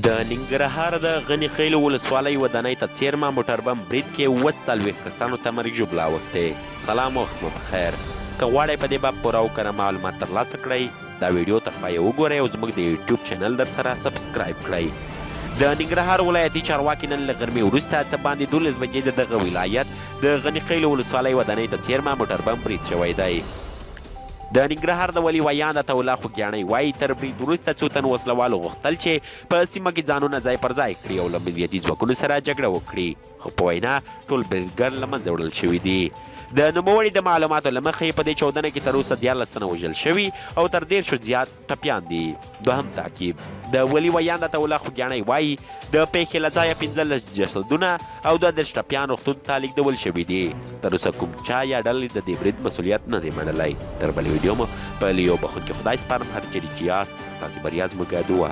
د ننګرهار د غني خیلو ولسوالۍ ودانۍ ته څیرمه موټر بم برید کې 40 کسانو ته مرګ ژوبلا اوښتې. سلام وخت مو بخیر. که غواړئ په دې باب پوره او کره معلومات ترلاسه کړئ دا ویډیو تر پایه وګورئ او زموږ د یوټیوب چینل در سره سبسکرایب کړئ. د ننګرهار ولایتي چارواکي نن له غرمې وروسته څه باندې 12 بجې د دغه ولایت د غني خیلو ولسوالۍ ودانۍ ته څیرمه موټر بم برید شوی دی. د ننګرهار د ولي ویان عطا الله خوږیاڼی وایي تر برید وروسته څو تن وسلوالو غوښتل چې په سیمه کې ځانونه ځای پر ځای کړي او له امنیتي ځواکونو سره جګړه وکړي، خو په وینا ټول بریدګر له منځه وړل شوي دي. د نوموړي د معلوماتو له مخې په دې چاودنه کې تر اوسه 14 تنه وژل شوي او تر 10 زیات ټپیان دي. دوهم تعقیب د ولي ویان عطا الله خوږیاڼی وایي د پیښې له ځایه 15 جسدونه او 10 ټپیان روغتون ته لیږدول شوي دي. تر اوسه کوم چا یا ډلې د دې برید مسؤلیت نه دی منلی. تر بلې ویډیو مو په لیو بخونکي خدای سپارم. هر چیرې چې یاست تاسې بریا زموږ دعا